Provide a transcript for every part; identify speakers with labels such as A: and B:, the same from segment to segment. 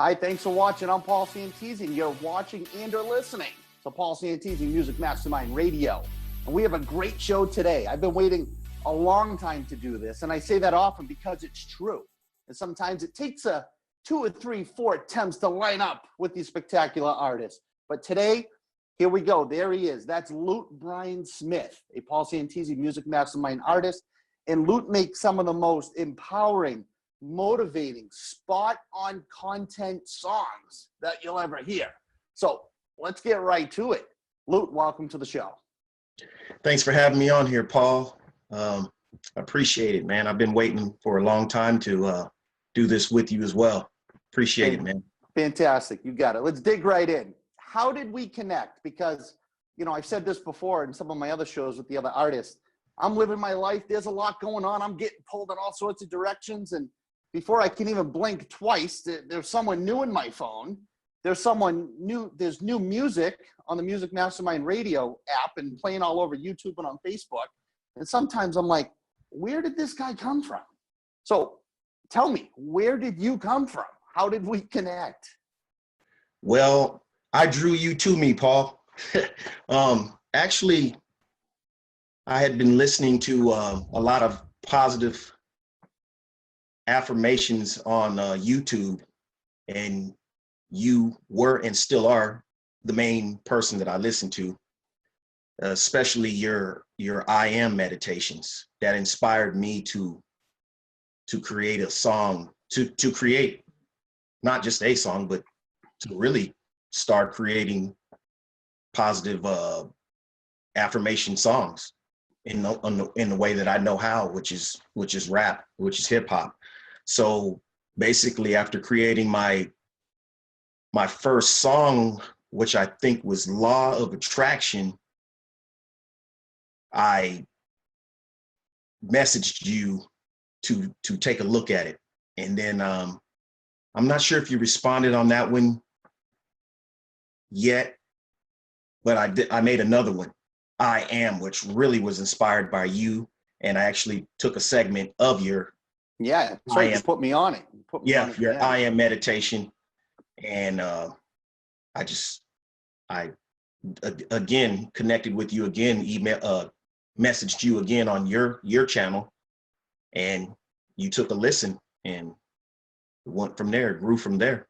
A: Hi, thanks for watching. I'm Paul Santisi, and you're watching and or listening to Paul Santisi Music Mastermind Radio. And we have a great show today. I've been waiting a long time to do this, and I say that often because it's true. And sometimes it takes 2 or 3, 4 attempts to line up with these spectacular artists. But today, here we go. There he is. That's Loot Smith, a Paul Santisi Music Mastermind artist. And Loot makes some of the most empowering, motivating, spot-on content songs that you'll ever hear. So let's get right to it. Loot, welcome to the show.
B: Thanks for having me on here, Paul. I appreciate it, man. I've been waiting for a long time to do this with you as well. Appreciate it, man.
A: Fantastic. You got it. Let's dig right in. How did we connect? Because, you know, I've said this before in some of my other shows with the other artists. I'm living my life. There's a lot going on. I'm getting pulled in all sorts of directions. And before I can even blink twice, there's someone new in my phone. There's someone new. There's new music on the Music Mastermind Radio app and playing all over YouTube and on Facebook. And sometimes I'm like, where did this guy come from? So tell me, where did you come from? How did we connect?
B: Well, I drew you to me, Paul. Actually, I had been listening to a lot of positive affirmations on YouTube, and you were and still are the main person that I listen to, especially your I am meditations that inspired me to create a song, to create not just a song, but to really start creating positive affirmation songs in the way that I know how, which is rap, which is hip hop. So basically, after creating my first song, which I think was Law of Attraction, I messaged you to take a look at it. And then I'm not sure if you responded on that one yet, but I made another one, I Am, which really was inspired by you. And I actually took a segment of your
A: So you put me on it.
B: Your I Am meditation. And I again connected with you again, messaged you again on your channel, and you took a listen, and it went from there, grew from there.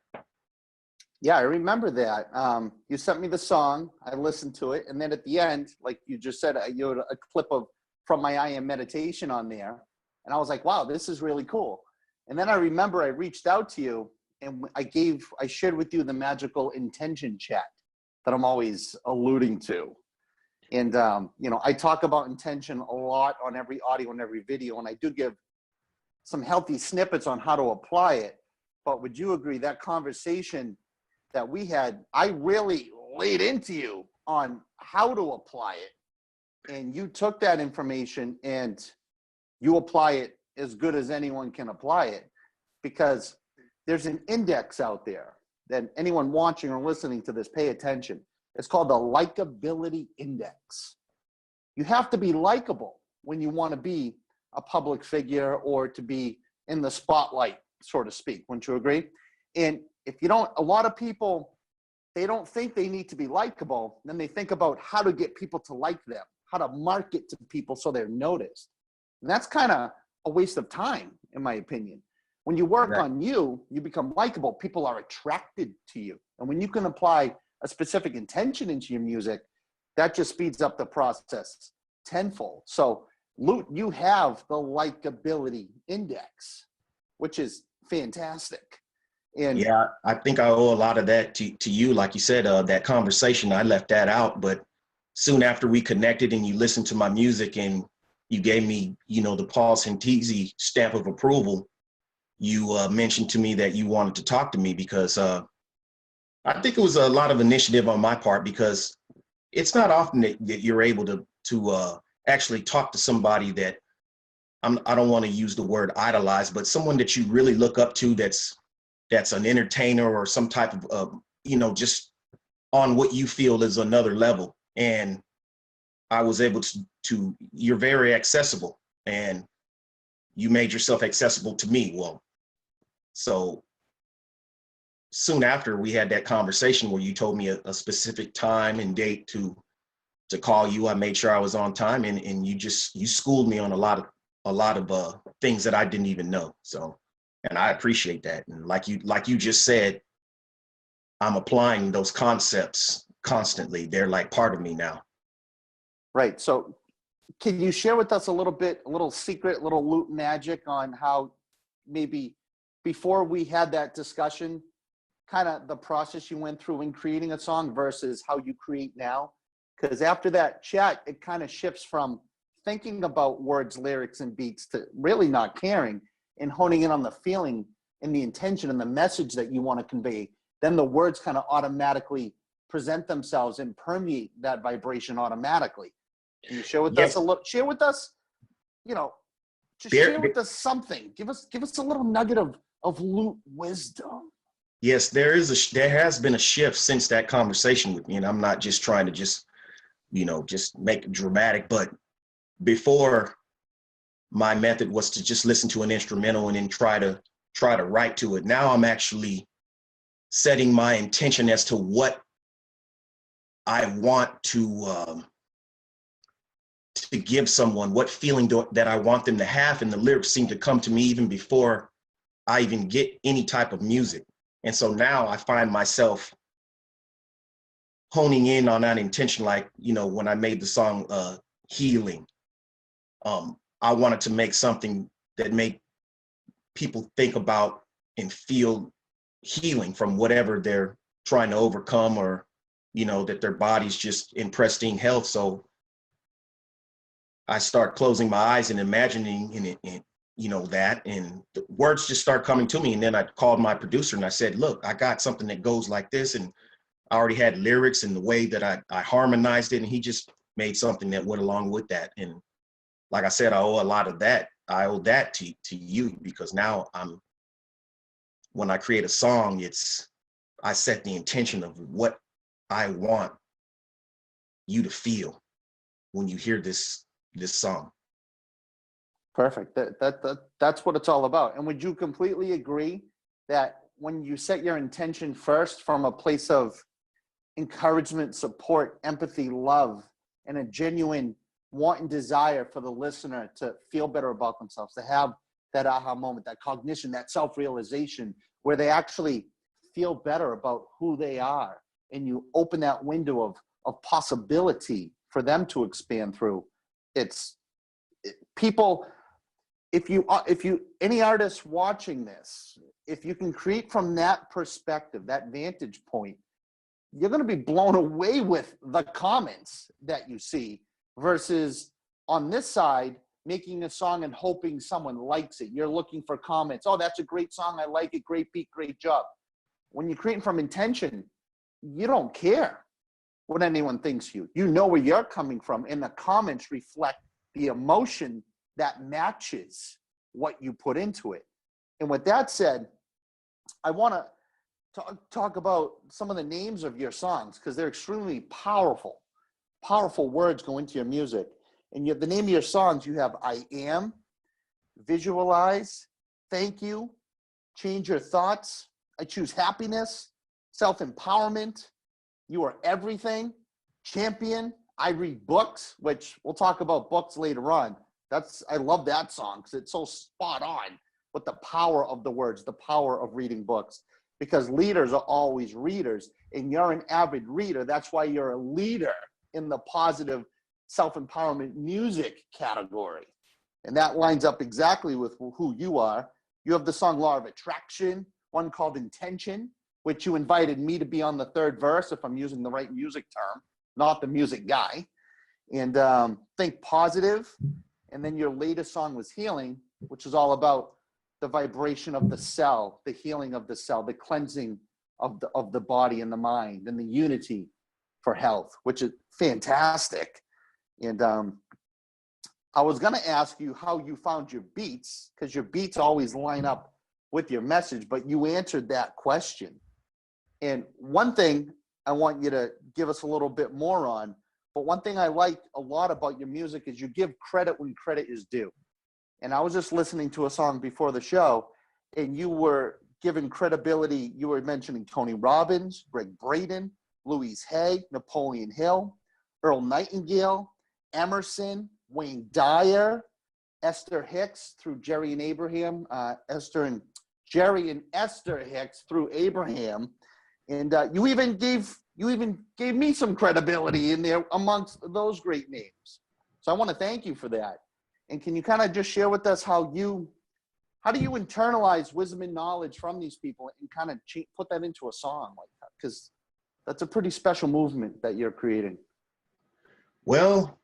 A: Yeah, I remember that. You sent me the song, I listened to it, and then at the end, like you just said, you had a clip from my I Am meditation on there, and I was like, wow, this is really cool. And then I remember I reached out to you, and I shared with you the magical intention chat that I'm always alluding to. And, you know, I talk about intention a lot on every audio and every video, and I do give some healthy snippets on how to apply it. But would you agree that conversation that we had, I really laid into you on how to apply it. And you took that information and you apply it as good as anyone can apply it, because there's an index out there that anyone watching or listening to this, pay attention. It's called the likability index. You have to be likable when you want to be a public figure or to be in the spotlight, so to speak. Wouldn't you agree? And if you don't, a lot of people, they don't think they need to be likable. Then they think about how to get people to like them, how to market to people so they're noticed. And that's kind of a waste of time, in my opinion. When you work on you become likable. People are attracted to you. And when you can apply a specific intention into your music, that just speeds up the process tenfold. So, Loot, you have the likability index, which is fantastic. And
B: yeah, I think I owe a lot of that to you. Like you said, that conversation, I left that out. But soon after we connected and you listened to my music and you gave me, you know, the Paul Santisi stamp of approval, you mentioned to me that you wanted to talk to me because I think it was a lot of initiative on my part, because it's not often that you're able to actually talk to somebody that I don't want to use the word idolize, but someone that you really look up to, that's an entertainer or some type of, you know, just on what you feel is another level. And I was able to you're very accessible, and you made yourself accessible to me. Well, so soon after we had that conversation where you told me a specific time and date to call you, I made sure I was on time, and you schooled me on a lot of things that I didn't even know. So, and I appreciate that. And like you just said, I'm applying those concepts constantly. They're like part of me now.
A: Right. So can you share with us a little secret, little loot magic on how maybe before we had that discussion, kind of the process you went through in creating a song versus how you create now? Because after that chat, it kind of shifts from thinking about words, lyrics, and beats to really not caring and honing in on the feeling and the intention and the message that you want to convey. Then the words kind of automatically present themselves and permeate that vibration automatically. Can you share with us share with us, just share with us something. Give us a little nugget of loot wisdom.
B: Yes, there has been a shift since that conversation with me, and I'm not just trying to just make it dramatic, but before, my method was to just listen to an instrumental and then try to write to it. Now I'm actually setting my intention as to what I want to give someone, what feeling that I want them to have, and the lyrics seem to come to me even before I even get any type of music. And so now I find myself honing in on that intention, like, when I made the song Healing, I wanted to make something that make people think about and feel healing from whatever they're trying to overcome, or, that their body's just in pristine health. So I start closing my eyes and imagining that, and the words just start coming to me. And then I called my producer and I said, look, I got something that goes like this. And I already had lyrics and the way that I harmonized it. And he just made something that went along with that. And like I said, I owe a lot of that. I owe that to you, because now when I create a song, I set the intention of what I want you to feel when you hear this song.
A: Perfect. That's what it's all about. And would you completely agree that when you set your intention first from a place of encouragement, support, empathy, love, and a genuine want and desire for the listener to feel better about themselves, to have that aha moment, that cognition, that self-realization, where they actually feel better about who they are, and you open that window of possibility for them to expand through? People, if you any artist watching this, if you can create from that perspective, that vantage point, you're going to be blown away with the comments that you see, versus on this side, making a song and hoping someone likes it. You're looking for comments. Oh, that's a great song. I like it. Great beat, great job. When you're creating from intention, you don't care what anyone thinks you. You know where you're coming from, and the comments reflect the emotion that matches what you put into it. And with that said, I want to talk about some of the names of your songs, because they're extremely powerful words go into your music. And the name of your songs, you have I Am, Visualize, Thank You, Change Your Thoughts, I Choose Happiness, Self-Empowerment, You Are Everything, Champion, I Read Books, which we'll talk about books later on. I love that song because it's so spot on with the power of the words, the power of reading books, because leaders are always readers, and you're an avid reader. That's why you're a leader in the positive self-empowerment music category. And that lines up exactly with who you are. You have the song Law of Attraction, one called Intention, which you invited me to be on the third verse, if I'm using the right music term, not the music guy. And Think Positive. And then your latest song was Healing, which is all about the vibration of the cell, the healing of the cell, the cleansing of the body and the mind, and the unity for health, which is fantastic. And I was going to ask you how you found your beats, because your beats always line up with your message, but you answered that question. And one thing I want you to give us a little bit more on, but one thing I like a lot about your music is you give credit when credit is due. And I was just listening to a song before the show, and you were given credibility. You were mentioning Tony Robbins, Greg Braden, Louise Hay, Napoleon Hill, Earl Nightingale, Emerson, Wayne Dyer, Esther Hicks through Jerry and Abraham, Jerry and Esther Hicks through Abraham, and you even gave me some credibility in there amongst those great names. So I want to thank you for that. And can you kind of just share with us how do you internalize wisdom and knowledge from these people and kind of put that into a song like that? Because that's a pretty special movement that you're creating.
B: Well,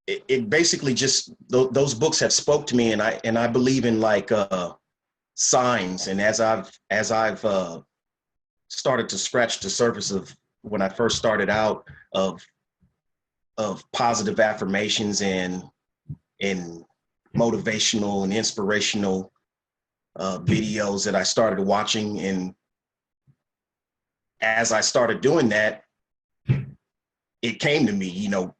B: it basically just, those books have spoke to me, and I believe in like signs. And as I've started to scratch the surface of when I first started out of positive affirmations and motivational and inspirational videos that I started watching, and as I started doing that, it came to me, you know,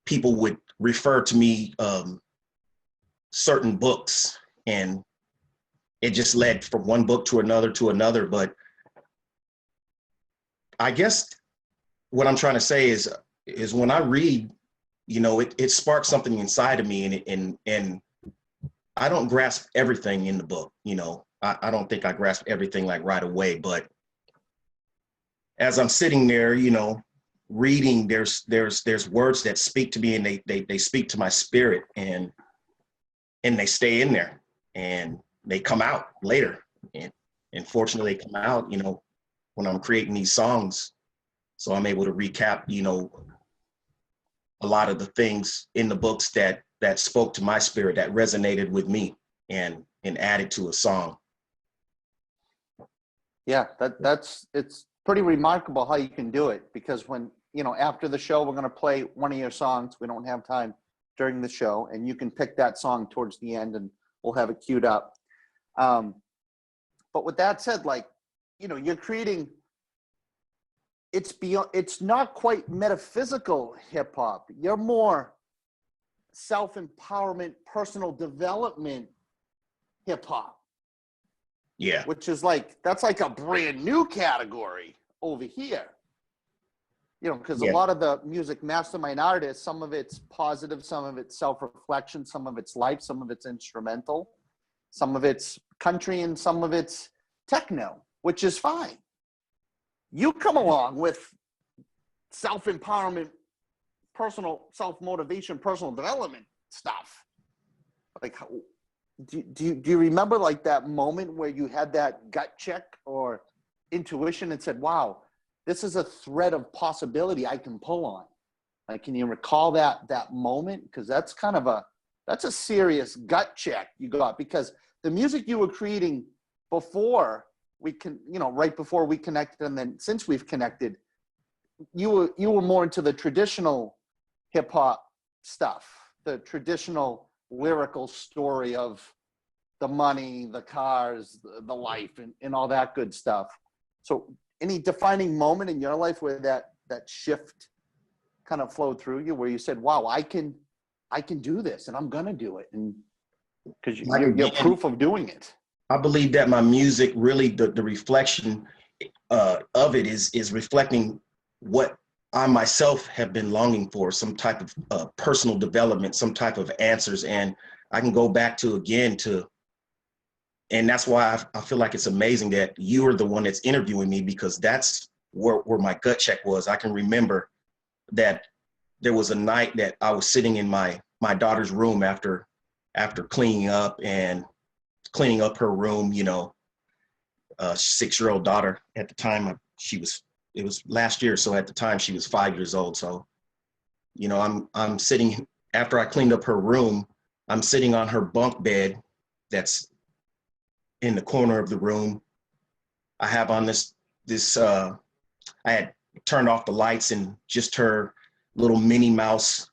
B: people would refer to me certain books, and it just led from one book to another. But I guess what I'm trying to say is when I read, you know, it sparks something inside of me, and I don't grasp everything in the book. You know, I don't think I grasp everything like right away, but as I'm sitting there, you know, reading, there's words that speak to me, and they speak to my spirit, and they stay in there, and they come out later, and fortunately they come out, you know, when I'm creating these songs. So I'm able to recap, you know, a lot of the things in the books that spoke to my spirit, that resonated with me, and added to a song.
A: Yeah, it's pretty remarkable how you can do it, because when, you know, after the show, we're going to play one of your songs. We don't have time during the show, and you can pick that song towards the end, and we'll have it queued up. But with that said, like, you know, you're creating, it's not quite metaphysical hip hop. You're more self-empowerment, personal development hip hop.
B: Yeah.
A: Which is like, that's like a brand new category over here. You know, because a lot of the music Mastermind artists, some of it's positive, some of it's self-reflection, some of it's life, some of it's instrumental, some of it's country, and some of it's techno, which is fine. You come along with self-empowerment, personal self-motivation, personal development stuff. Like, do you remember like that moment where you had that gut check or intuition and said, wow, this is a thread of possibility I can pull on? Like, can you recall that moment? Because that's kind of that's a serious gut check you got, because the music you were creating before we can, you know, right before we connected, and then since we've connected, you were more into the traditional hip hop stuff, the traditional lyrical story of the money, the cars, the life, and all that good stuff. So any defining moment in your life where that shift kind of flowed through you, where you said, wow, I can do this, and I'm going to do it? And because you're proof of doing it.
B: I believe that my music really, the reflection of it is reflecting what I myself have been longing for, some type of personal development, some type of answers. And I can go back and that's why I feel like it's amazing that you are the one that's interviewing me, because that's where my gut check was. I can remember that there was a night that I was sitting in my daughter's room after cleaning up her room, you know, 6-year-old daughter at the time. It was last year. So at the time she was 5 years old. So, you know, I'm sitting, after I cleaned up her room, I'm sitting on her bunk bed that's in the corner of the room. I have on I had turned off the lights, and just her little Minnie Mouse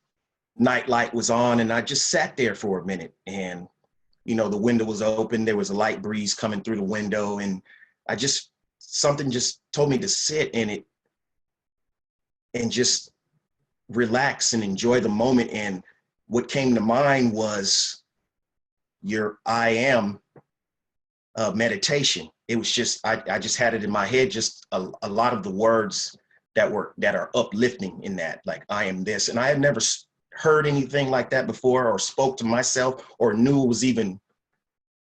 B: nightlight was on. And I just sat there for a minute, and, you know, the window was open. There was a light breeze coming through the window, and something just told me to sit in it and just relax and enjoy the moment. And what came to mind was your I am meditation. It was just, I just had it in my head, just a lot of the words that are uplifting in that, like I am this. And I had never heard anything like that before, or spoke to myself, or knew it was even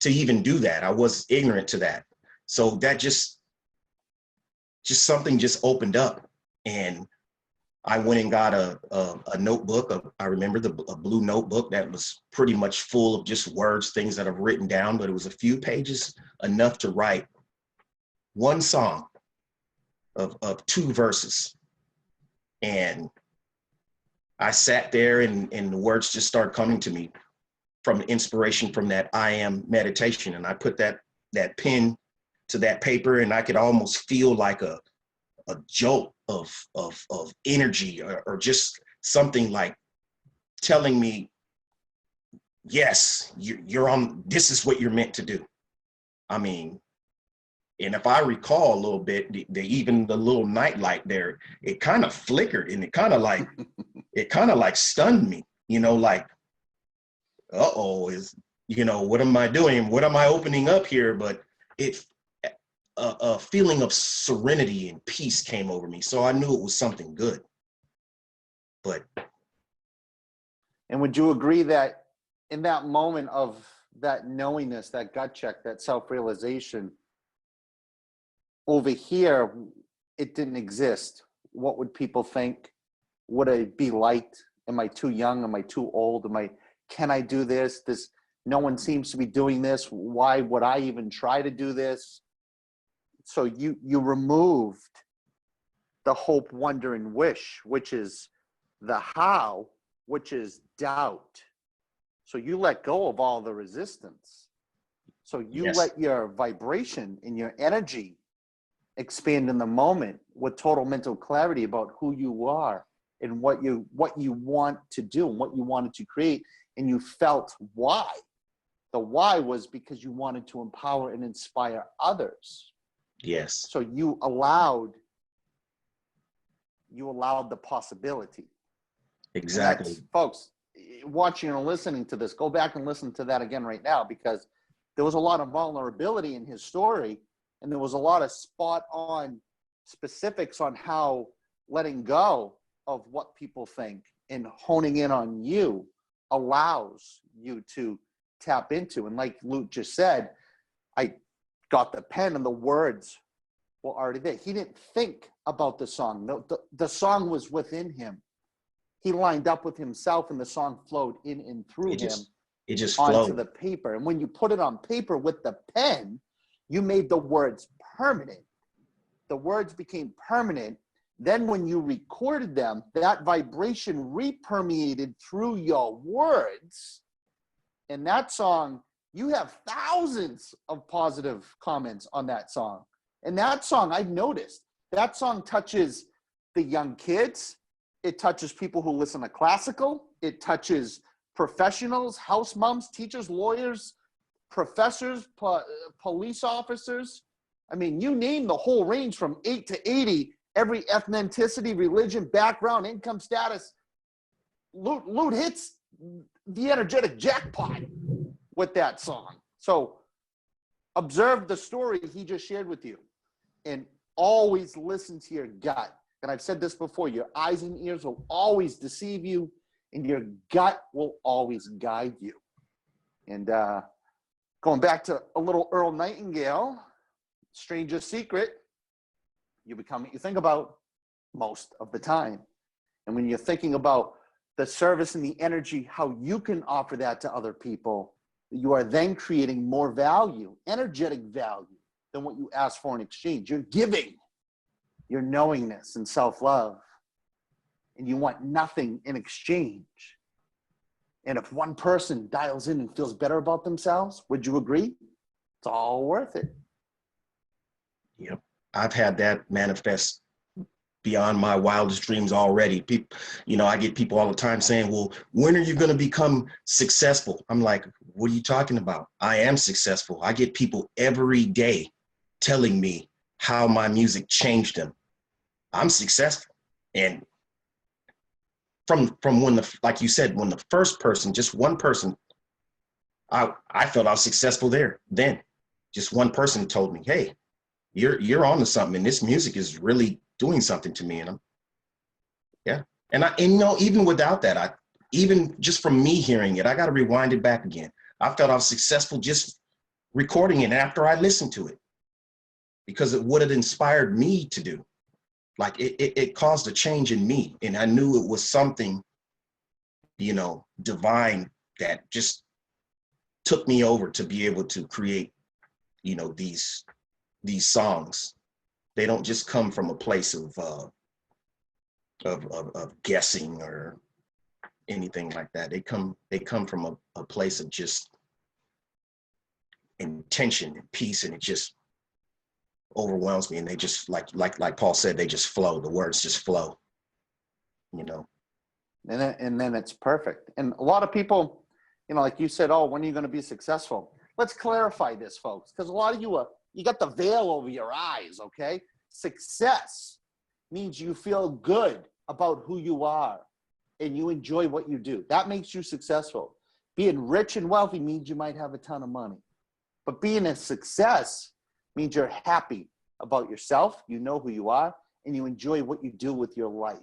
B: do that. I was ignorant to that. So that just something just opened up, and I went and got a notebook. I remember a blue notebook that was pretty much full of just words, things that I've written down, but it was a few pages, enough to write one song of 2 verses. And I sat there, and the words just started coming to me from inspiration from that I am meditation. And I put that pen to that paper, and I could almost feel like a jolt of energy, or just something like telling me, yes, you're on, this is what you're meant to do. I mean, and if I recall a little bit, even the little night light there, it kind of flickered, and it kind of like stunned me, like, uh-oh, what am I doing? What am I opening up here? But a feeling of serenity and peace came over me. So I knew it was something good.
A: And would you agree that in that moment of that knowingness, that gut check, that self-realization, over here, it didn't exist? What would people think? Would I be liked? Am I too young? Am I too old? Can I do this? No one seems to be doing this. Why would I even try to do this? So you removed the hope, wonder, and wish, which is the how, which is doubt. So you let go of all the resistance. So you
B: Yes.
A: let your vibration and your energy expand in the moment with total mental clarity about who you are and what you want to do and what you wanted to create. And you felt why. The why was because you wanted to empower and inspire others.
B: Yes.
A: So you allowed the possibility.
B: Exactly.
A: Folks, watching and listening to this, go back and listen to that again right now, because there was a lot of vulnerability in his story, and there was a lot of spot on specifics on how letting go of what people think and honing in on you allows you to tap into. And like Loot just said, I got the pen and the words were already there. He didn't think about the song. The song was within him. He lined up with himself, and the song flowed in and through him.
B: It just
A: onto
B: flowed.
A: the paper. And when you put it on paper with the pen, you made the words permanent. The words became permanent. Then when you recorded them, that vibration re-permeated through your words. And that song, you have thousands of positive comments on that song. And that song, I've noticed, that song touches the young kids. It touches people who listen to classical. It touches professionals, house moms, teachers, lawyers, professors, police officers. I mean, you name the whole range from 8 to 80, every ethnicity, religion, background, income status. Loot hits the energetic jackpot with that song. So observe the story he just shared with you, and always listen to your gut. And I've said this before, your eyes and ears will always deceive you, and your gut will always guide you. And going back to a little Earl Nightingale, Stranger's Secret, you become what you think about most of the time. And when you're thinking about the service and the energy, how you can offer that to other people, you are then creating more value, energetic value, than what you ask for in exchange. You're giving your knowingness and self-love, and you want nothing in exchange. And if one person dials in and feels better about themselves, would you agree? It's all worth it.
B: Yep. I've had that manifest beyond my wildest dreams already. People, I get people all the time saying, well, when are you going to become successful? I'm like, what are you talking about? I am successful. I get people every day telling me how my music changed them. I'm successful. And from when like you said, when the first person, just one person I felt I was successful there. Then just one person told me, hey, you're on to something, and this music is really doing something to me. And yeah. And you know, even without that, even just from me hearing it, I got to rewind it back again. I felt I was successful just recording it after I listened to it, because it would have inspired me to do. Like it caused a change in me. And I knew it was something, you know, divine that just took me over to be able to create, you know, these songs. They don't just come from a place of guessing or anything like that. They come from a place of just intention and peace, and it just overwhelms me. And they just like Paul said, they just flow. The words just flow, you know.
A: And then it's perfect. And a lot of people, you know, like you said, oh, when are you going to be successful? Let's clarify this, folks, because a lot of you got the veil over your eyes, okay? Success means you feel good about who you are and you enjoy what you do. That makes you successful. Being rich and wealthy means you might have a ton of money. But being a success means you're happy about yourself, you know who you are, and you enjoy what you do with your life.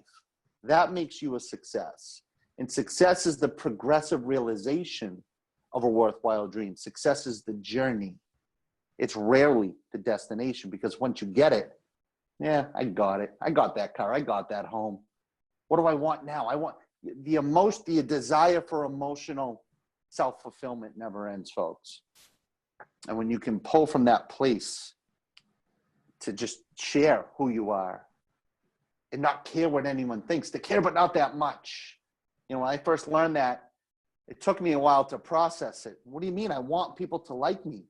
A: That makes you a success. And success is the progressive realization of a worthwhile dream. Success is the journey. It's rarely the destination, because once you get it, yeah, I got it. I got that car. I got that home. What do I want now? I want the desire for emotional self-fulfillment never ends, folks. And when you can pull from that place to just share who you are and not care what anyone thinks, to care but not that much. You know, when I first learned that, it took me a while to process it. What do you mean? I want people to like me.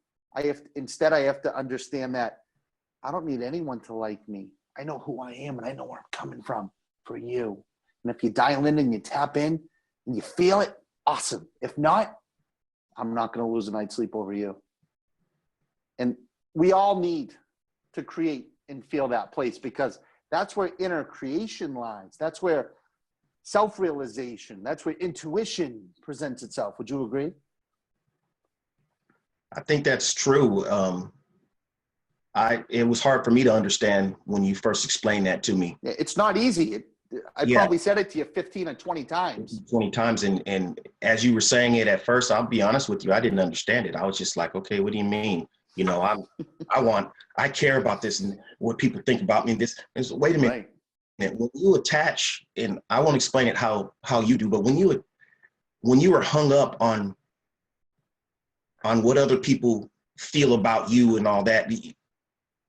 A: Instead I have to understand that I don't need anyone to like me. I know who I am and I know where I'm coming from for you. And if you dial in and you tap in and you feel it, awesome. If not, I'm not going to lose a night's sleep over you. And we all need to create and feel that place, because that's where inner creation lies. That's where self-realization, that's where intuition presents itself. Would you agree?
B: I think that's true. It was hard for me to understand when you first explained that to me.
A: It's not easy. I probably said it to you 15 or 20 times.
B: 20 times. And as you were saying it at first, I'll be honest with you, I didn't understand it. I was just like, okay, what do you mean? You know, I care about this and what people think about me. This is, wait a minute.
A: Right.
B: When you attach, and I won't explain it how you do, but when you are hung up on what other people feel about you and all that,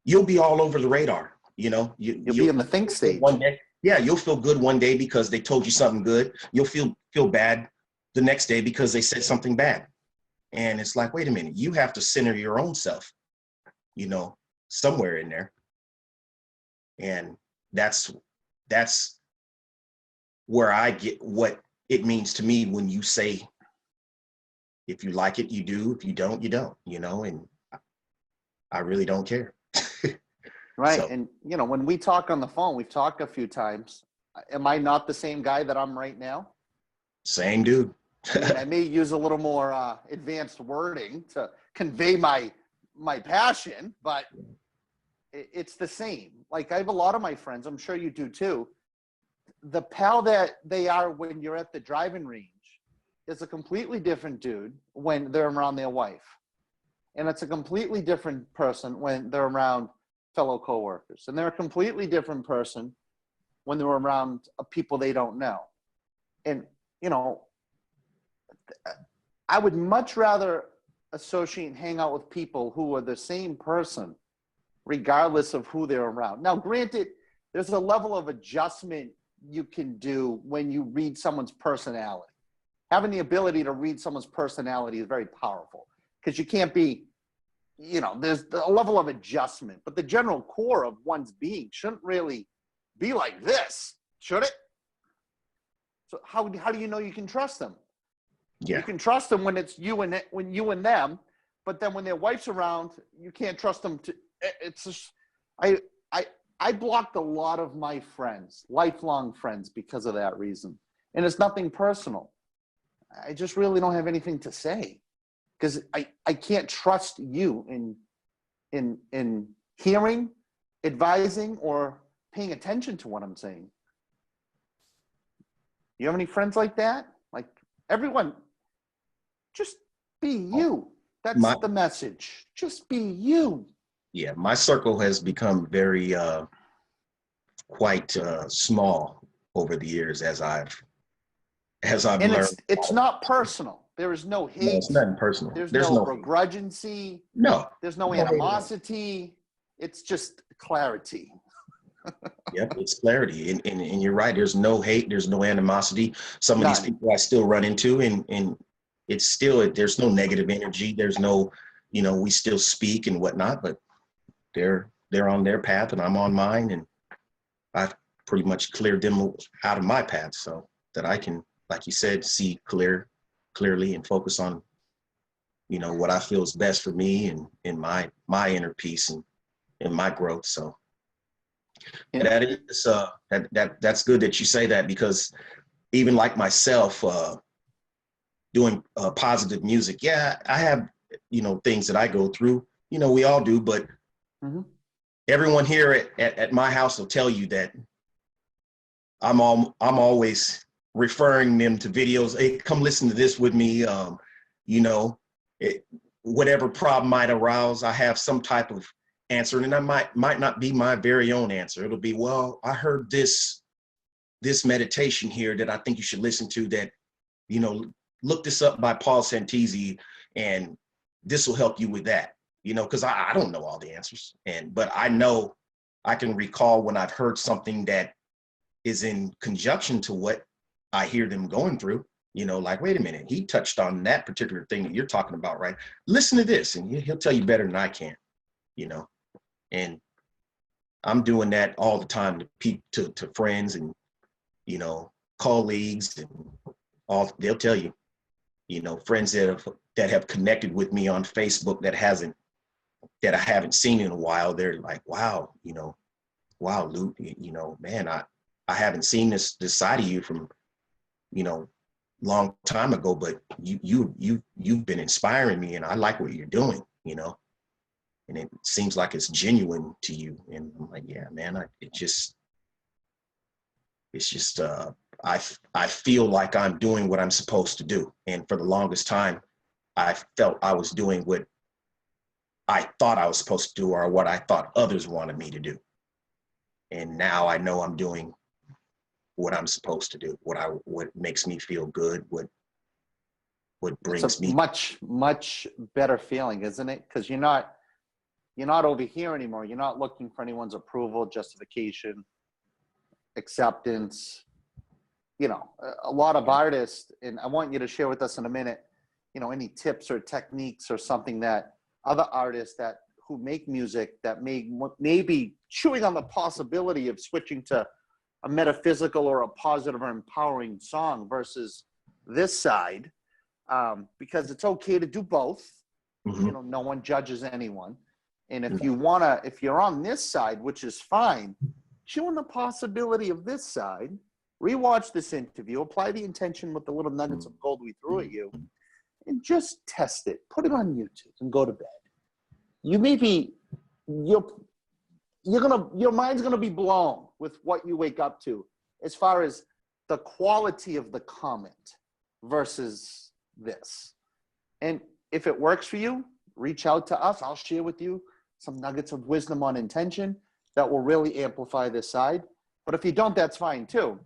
B: you'll be all over the radar. You know, you'll
A: be in the think stage.
B: One day, yeah, you'll feel good one day because they told you something good. You'll feel bad the next day because they said something bad. And it's like, wait a minute, you have to center your own self, you know, somewhere in there. And that's where I get what it means to me when you say, if you like it, you do. If you don't, you don't, you know, and I really don't care.
A: Right.
B: So.
A: And, you know, when we talk on the phone, we've talked a few times. Am I not the same guy that I'm right now?
B: Same dude.
A: I may use a little more advanced wording to convey my passion, but it's the same. Like, I have a lot of my friends, I'm sure you do too. The pal that they are when you're at the driving range is a completely different dude when they're around their wife. And it's a completely different person when they're around fellow coworkers. And they're a completely different person when they're around people they don't know. And, you know, I would much rather associate and hang out with people who are the same person, regardless of who they're around. Now, granted, there's a level of adjustment you can do when you read someone's personality. Having the ability to read someone's personality is very powerful, because you can't be, you know, there's a level of adjustment, but the general core of one's being shouldn't really be like this, should it? So how do you know you can trust them?
B: Yeah.
A: You can trust them when it's you and them, but then when their wife's around, you can't trust them to. It's just, I blocked a lot of my friends, lifelong friends, because of that reason, and it's nothing personal. I just really don't have anything to say. because I can't trust you in hearing, advising, or paying attention to what I'm saying. You have any friends like that? Like, everyone, just be you. That's the message. Just be you.
B: Yeah, my circle has become very quite small over the years as I've
A: And
B: learned.
A: it's not personal. There is no hate.
B: No, it's nothing personal.
A: There's no begrudgency.
B: No.
A: There's no animosity. It's just clarity.
B: Yep, it's clarity. And you're right. There's no hate. There's no animosity. Some of these people I still run into, and it's still, there's no negative energy. There's no, we still speak and whatnot, but they're on their path and I'm on mine. And I've pretty much cleared them out of my path so that I can, like you said, see clearly and focus on, what I feel is best for me and in my inner peace and my growth. So that is that's good that you say that, because even like myself, doing positive music, yeah, I have things that I go through. We all do, but everyone here at my house will tell you that I'm always referring them to videos. Hey, come listen to this with me. Whatever problem might arouse, I have some type of answer, and I might not be my very own answer. It'll be, well, I heard this meditation here that I think you should listen to, that, look this up by Paul Santisi, and this will help you with that, because I don't know all the answers. But I know I can recall when I've heard something that is in conjunction to what I hear them going through, like, wait a minute, he touched on that particular thing that you're talking about, right? Listen to this, and he'll tell you better than I can, and I'm doing that all the time to friends and, colleagues, and they'll tell you, friends that have connected with me on Facebook that I haven't seen in a while. They're like, wow, wow, Loot, man, I haven't seen this side of you from, long time ago, but you've been inspiring me, and I like what you're doing, and it seems like it's genuine to you. And I'm like, yeah, man, I feel like I'm doing what I'm supposed to do. And for the longest time, I felt I was doing what I thought I was supposed to do, or what I thought others wanted me to do. And now I know I'm doing what I'm supposed to do, what makes me feel good, what brings me
A: much better feeling, isn't it? Because you're not over here anymore. You're not looking for anyone's approval, justification, acceptance. A lot of artists, and I want you to share with us in a minute, any tips or techniques or something that other artists who make music that may be chewing on the possibility of switching to a metaphysical or a positive or empowering song versus this side, because it's okay to do both. No one judges anyone. And if you're on this side, which is fine, chew on the possibility of this side, rewatch this interview, apply the intention with the little nuggets of gold we threw at you, and just test it. Put it on YouTube and go to bed. You may be, your mind's gonna be blown with what you wake up to, as far as the quality of the comment versus this. And if it works for you, reach out to us. I'll share with you some nuggets of wisdom on intention that will really amplify this side. But if you don't, that's fine too.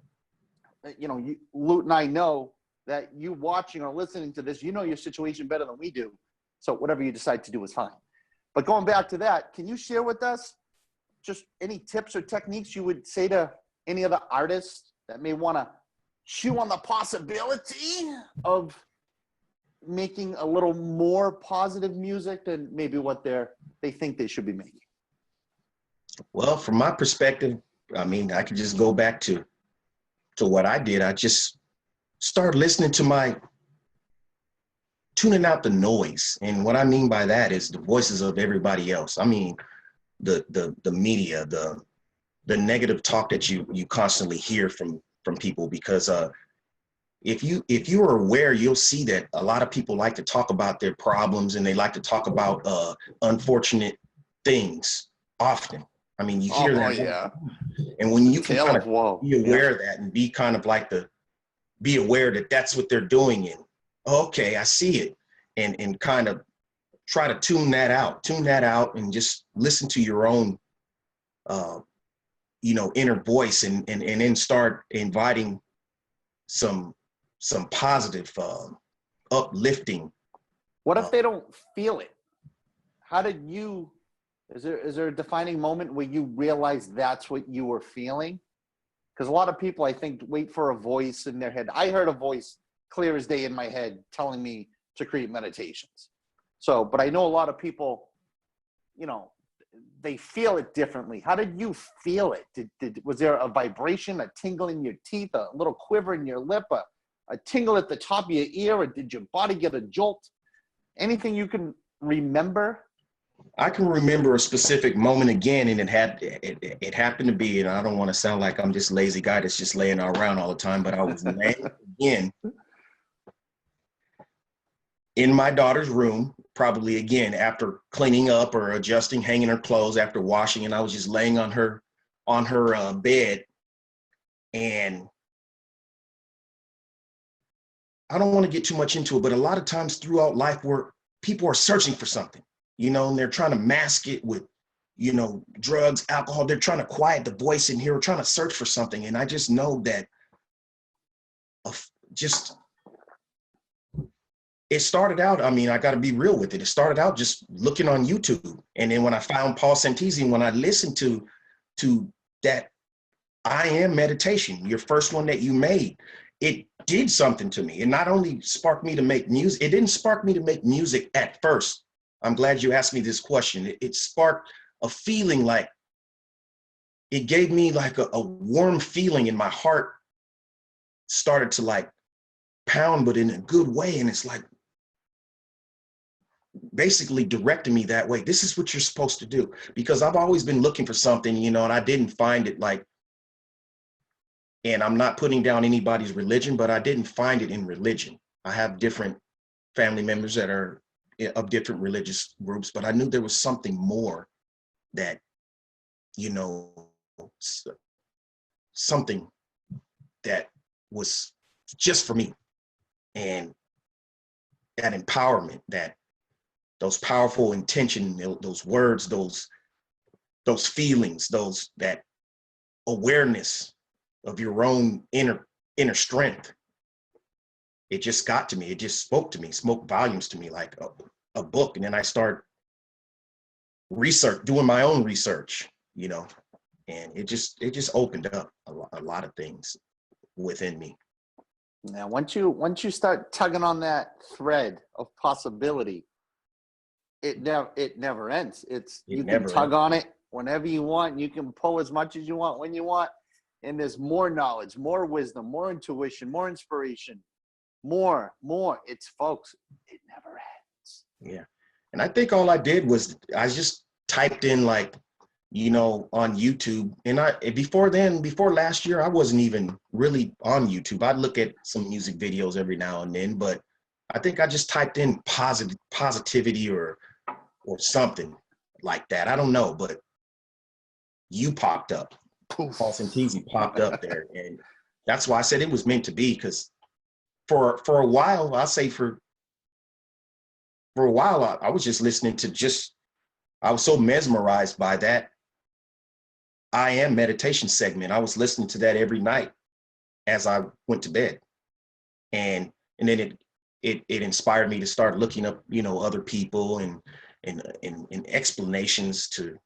A: Loot and I know that you watching or listening to this, your situation better than we do. So whatever you decide to do is fine. But going back to that, can you share with us just any tips or techniques you would say to any other artists that may want to chew on the possibility of making a little more positive music than maybe what they think they should be making?
B: Well, from my perspective, I mean, I could just go back to what I did. I just started listening to tuning out the noise. And what I mean by that is the voices of everybody else. I mean, the media, the negative talk that you constantly hear from people, because if you are aware, you'll see that a lot of people like to talk about their problems and they like to talk about unfortunate things often. I mean, you hear
A: Oh
B: that.
A: yeah.
B: And when you can
A: Tale
B: kind
A: of
B: of
A: woe.
B: be aware of that and be kind of like be aware that that's what they're doing, and okay, I see it, and kind of try to tune that out and just listen to your own inner voice, and then start inviting some positive uplifting.
A: What if they don't feel it? How did you, is there a defining moment where you realized that's what you were feeling? Because a lot of people, I think, wait for a voice in their head. I heard a voice clear as day in my head telling me to create meditations. So, but I know a lot of people, they feel it differently. How did you feel it? Was there a vibration, a tingle in your teeth, a little quiver in your lip, a tingle at the top of your ear, or did your body get a jolt? Anything you can remember?
B: I can remember a specific moment again, and it happened to be, and I don't want to sound like I'm just lazy guy that's just laying around all the time, but I was laying again in my daughter's room, probably again after cleaning up or adjusting, hanging her clothes after washing, and I was just laying on her bed, and I don't want to get too much into it, but a lot of times throughout life where people are searching for something, and they're trying to mask it with, drugs, alcohol. They're trying to quiet the voice in here, trying to search for something. And I just know that it started out, I mean, I got to be real with it. It started out just looking on YouTube. And then when I found Paul Santisi, when I listened to that I Am meditation, your first one that you made, it did something to me. It not only sparked me to make music, it didn't spark me to make music at first. I'm glad you asked me this question. It sparked a feeling, like it gave me like a warm feeling in my heart, started to like pound, but in a good way. And it's like basically directing me that way. This is what you're supposed to do. Because I've always been looking for something, and I didn't find it, like, and I'm not putting down anybody's religion, but I didn't find it in religion. I have different family members that are of different religious groups, but I knew there was something more that, something that was just for me. And that empowerment, those powerful intention, those words, those feelings, that awareness of your own inner strength, it just got to me. It just spoke volumes to me, like a book. And then I start doing my own research, and it just opened up a lot of things within me.
A: Now, once you start tugging on that thread of possibility, it never ends. You can tug on it whenever you want. You can pull as much as you want when you want. And there's more knowledge, more wisdom, more intuition, more inspiration, more. It's, folks, it never ends.
B: Yeah. And I think all I did was I just typed in, like, on YouTube. And before last year, I wasn't even really on YouTube. I'd look at some music videos every now and then, but I think I just typed in positivity or something like that. I don't know, but you popped up. Paul Santisi popped up there. And that's why I said it was meant to be, because for a while, I'll say for a while, I was just listening to I was so mesmerized by that I Am meditation segment. I was listening to that every night as I went to bed. And then it inspired me to start looking up, other people and explanations to,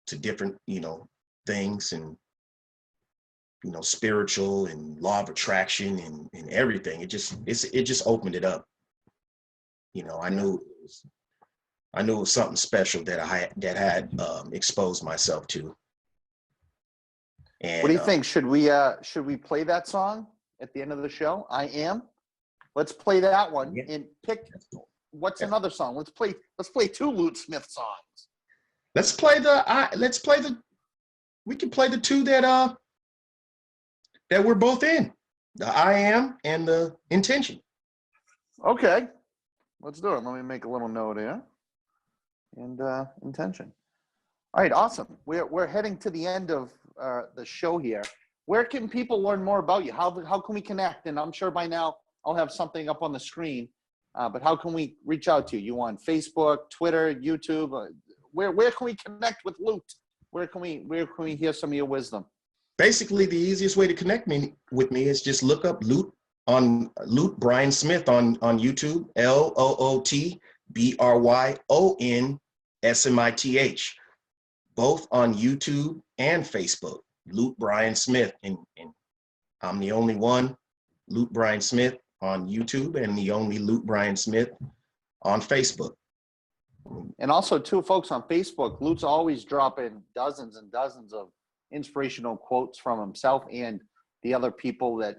B: to different, things, and, spiritual and law of attraction and everything. It just opened it up. I knew it was something special that I had exposed myself to. And
A: what do you think? Should we play that song at the end of the show? I Am. Let's play that one, yeah. And pick what's another song. Let's play 2 Loot Smith songs. We can play the 2 that we're both in.
B: The I am and the intention.
A: Okay, let's do it. Let me make a little note here. And intention. All right, awesome. We're heading to the end of the show here. Where can people learn more about you? How can we connect? And I'm sure by now I'll have something up on the screen. But how can we reach out to you? You on Facebook, Twitter, YouTube? Where can we connect with Loot? Where can we hear some of your wisdom?
B: Basically, the easiest way to connect with me is just look up Loot Bryon Smith on YouTube. LootBryonsmith, both on YouTube and Facebook. Loot Bryon Smith, and I'm the only one, Loot Bryon Smith on YouTube, and the only Loot Bryon Smith on Facebook.
A: And also, too, folks, on Facebook, Loot's always dropping dozens and dozens of inspirational quotes from himself and the other people that,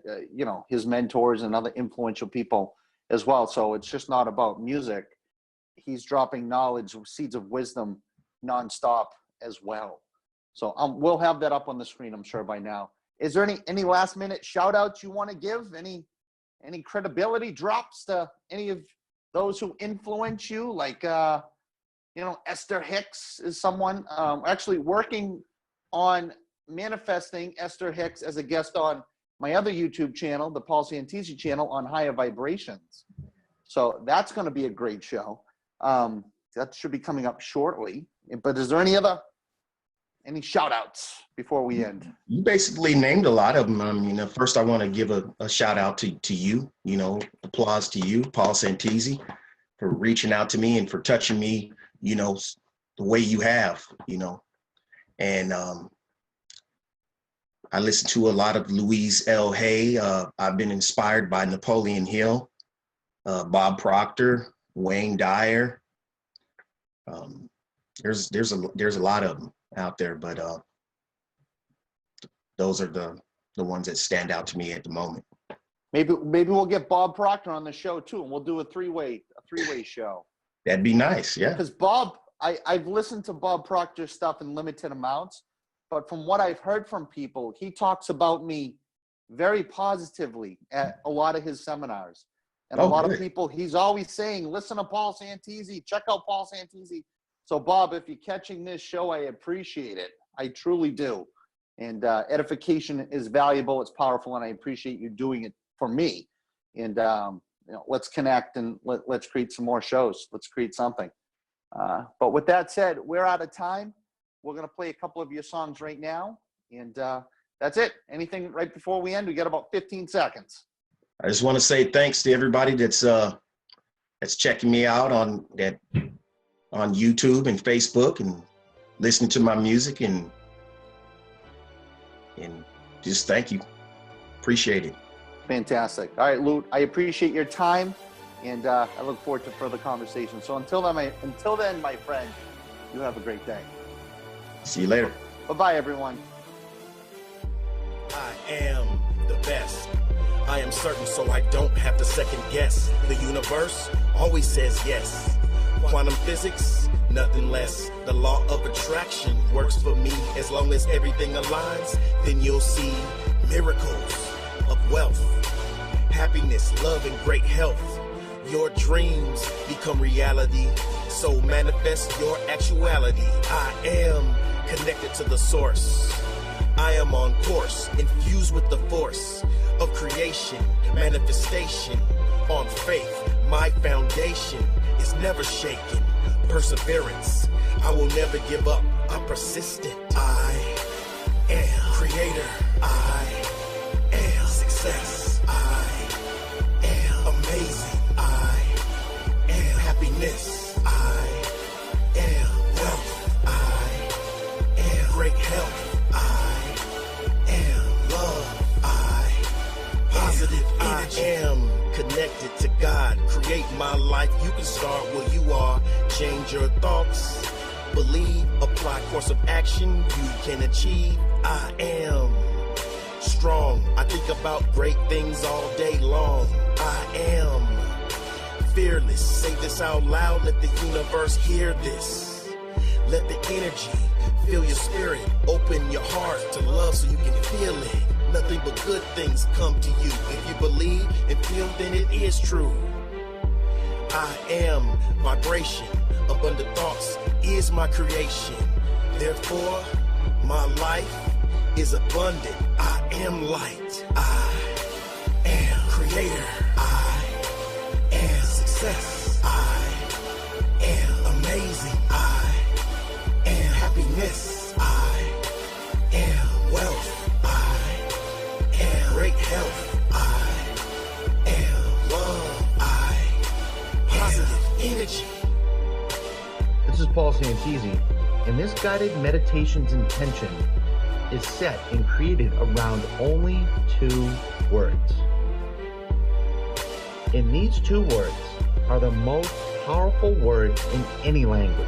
A: his mentors and other influential people as well. So it's just not about music. He's dropping knowledge, seeds of wisdom nonstop as well. So we'll have that up on the screen, I'm sure, by now. Is there any last minute shout outs you want to give? Any credibility drops to any of those who influence you? Like, Esther Hicks is someone actually working on manifesting Esther Hicks as a guest on my other YouTube channel, the Paul Santisi channel, on Higher Vibrations. So that's going to be a great show. That should be coming up shortly. But is there any shout outs before we end?
B: You basically named a lot of them. First I want to give a shout out to you, applause to you, Paul Santisi, for reaching out to me and for touching me, the way you have, and I listen to a lot of Louise L. Hay. I've been inspired by Napoleon Hill, Bob Proctor, Wayne Dyer. There's a lot of them out there, but those are the ones that stand out to me at the moment.
A: Maybe we'll get Bob Proctor on the show too, and we'll do a three-way show.
B: That'd be nice, yeah.
A: Because Bob, I've listened to Bob Proctor's stuff in limited amounts, but from what I've heard from people, he talks about me very positively at a lot of his seminars. And a lot of people, he's always saying, listen to Paul Santisi, check out Paul Santisi. So Bob, if you're catching this show, I appreciate it. I truly do. And edification is valuable, it's powerful, and I appreciate you doing it for me. And let's connect and let's create some more shows. Let's create something. But with that said, we're out of time. We're going to play a couple of your songs right now. And that's it. Anything right before we end? We got about 15 seconds.
B: I just want to say thanks to everybody that's checking me out on YouTube and Facebook and listening to my music and just thank you. Appreciate it.
A: Fantastic. All right, Loot, I appreciate your time, and I look forward to further conversation. So until then, my friend, you have a great day.
B: See you later.
A: Bye-bye, everyone.
C: I am the best. I am certain, so I don't have to second guess. The universe always says yes. Quantum physics, nothing less. The law of attraction works for me. As long as everything aligns, then you'll see miracles of wealth, happiness, love, and great health. Your dreams become reality, so manifest your actuality. I am connected to the source. I am on course, infused with the force of creation, manifestation. On faith, my foundation is never shaken. Perseverance, I will never give up. I'm persistent. I am creator. I am success. I am amazing. I am happiness. I am wealth. I am great health. I am love. I positive energy. I am connected to God. Create my life. You can start where you are. Change your thoughts. Believe. Apply course of action. You can achieve. I am strong. I think about great things all day long. I am fearless. Say this out loud. Let the universe hear this. Let the energy fill your spirit. Open your heart to love so you can feel it. Nothing but good things come to you. If you believe and feel, then it is true. I am vibration. Abundant thoughts is my creation. Therefore, my life is abundant. I am light. I am creator. I am success. I am amazing. I am happiness. I am wealth. I am great health. I am love. I positive energy.
D: This is Paul Santisi, and this guided meditation's intention is set and created around only 2 words. And these 2 words are the most powerful words in any language.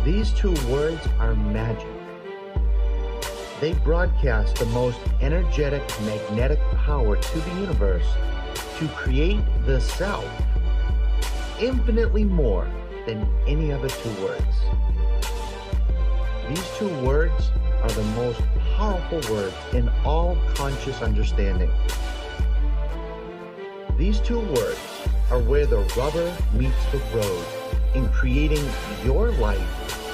D: These 2 words are magic. They broadcast the most energetic, magnetic power to the universe to create the self, infinitely more than any other 2 words. These 2 words are the most powerful words in all conscious understanding. These 2 words are where the rubber meets the road in creating your life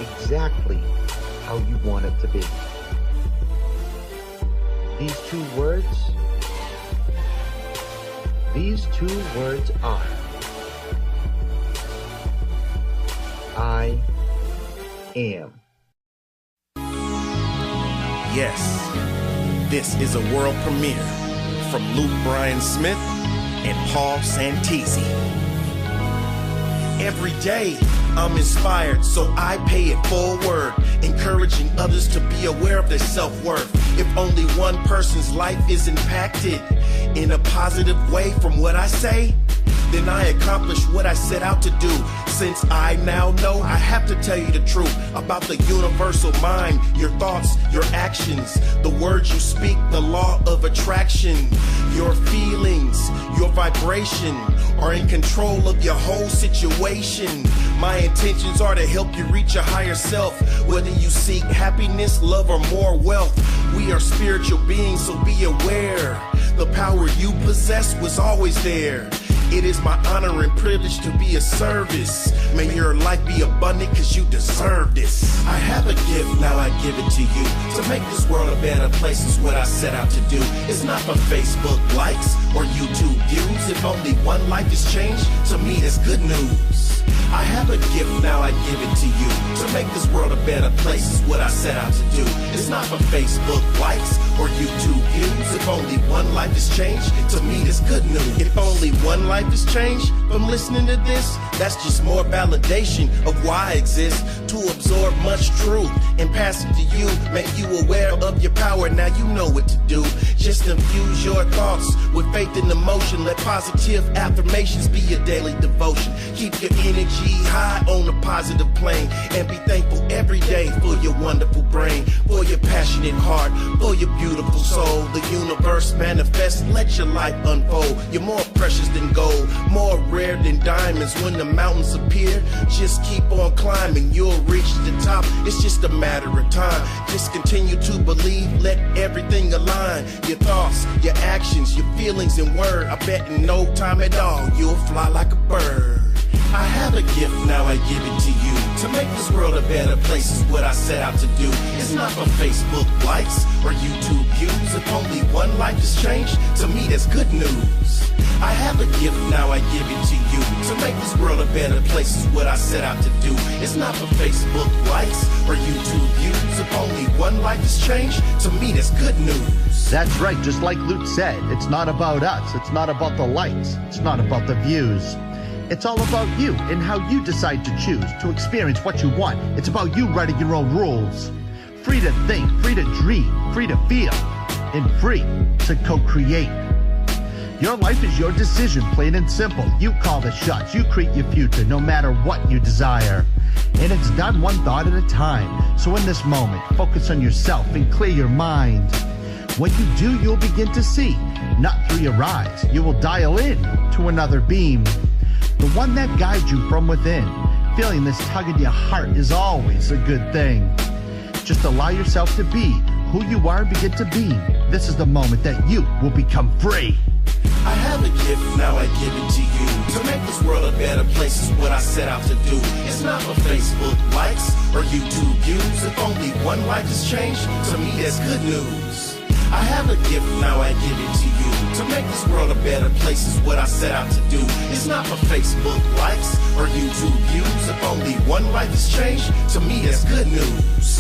D: exactly how you want it to be. These 2 words are I am.
C: Yes, this is a world premiere from Loot Smith Bryon and Paul Santisi. Every day I'm inspired, so I pay it forward, encouraging others to be aware of their self-worth. If only one person's life is impacted in a positive way from what I say, then I accomplish what I set out to do. Since I now know, I have to tell you the truth about the universal mind, your thoughts, your actions, the words you speak, the law of attraction. Your feelings, your vibration are in control of your whole situation. My intentions are to help you reach a higher self, whether you seek happiness, love, or more wealth. We are spiritual beings, so be aware. The power you possess was always there. It is my honor and privilege to be of service. May your life be abundant, cause you deserve this. I have a gift, now I give it to you. To make this world a better place is what I set out to do. It's not for Facebook likes or YouTube views. If only one life is changed, to me that's good news. I have a gift, now I give it to you. To make this world a better place is what I set out to do. It's not for Facebook likes or YouTube views. If only one life is changed, to me that's good news. If only one life is changed from listening to this, that's just more validation of why I exist. To absorb much truth and pass it to you, make you aware of your power, now you know what to do. Just infuse your thoughts with faith and emotion. Let positive affirmations be your daily devotion. Keep your energy high on a positive plane, and be thankful every day for your wonderful brain, for your passionate heart, for your beautiful soul. The universe manifests, let your life unfold. You're more precious than gold, more rare than diamonds. When the mountains appear, just keep on climbing, you'll reach the top. It's just a matter of time. Just continue to believe, let everything align. Your thoughts, your actions, your feelings and word, I bet in no time at all you'll fly like a bird. I have a gift, now I give it to you. To make this world a better place is what I set out to do. It's not for Facebook likes or YouTube views. If only one life is changed, to me that's good news. I have a gift, now I give it to you. To make this world a better place is what I set out to do. It's not for Facebook likes or YouTube views. If only one life is changed, to me that's good news.
D: That's right, just like Loot said, it's not about us, it's not about the likes, it's not about the views. It's all about you and how you decide to choose to experience what you want. It's about you writing your own rules. Free to think, free to dream, free to feel, and free to co-create. Your life is your decision, plain and simple. You call the shots, you create your future, no matter what you desire. And it's done one thought at a time. So in this moment, focus on yourself and clear your mind. When you do, you'll begin to see, not through your eyes. You will dial in to another beam, the one that guides you from within. Feeling this tug in your heart is always a good thing. Just allow yourself to be who you are and begin to be. This is the moment that you will become free.
C: I have a gift, now I give it to you. To make this world a better place is what I set out to do. It's not for Facebook likes or YouTube views. If only one life has changed, to me that's good news. I have a gift, now I give it to you. To make this world a better place is what I set out to do. It's not for Facebook likes or YouTube views. If only one life has changed, to me that's good news.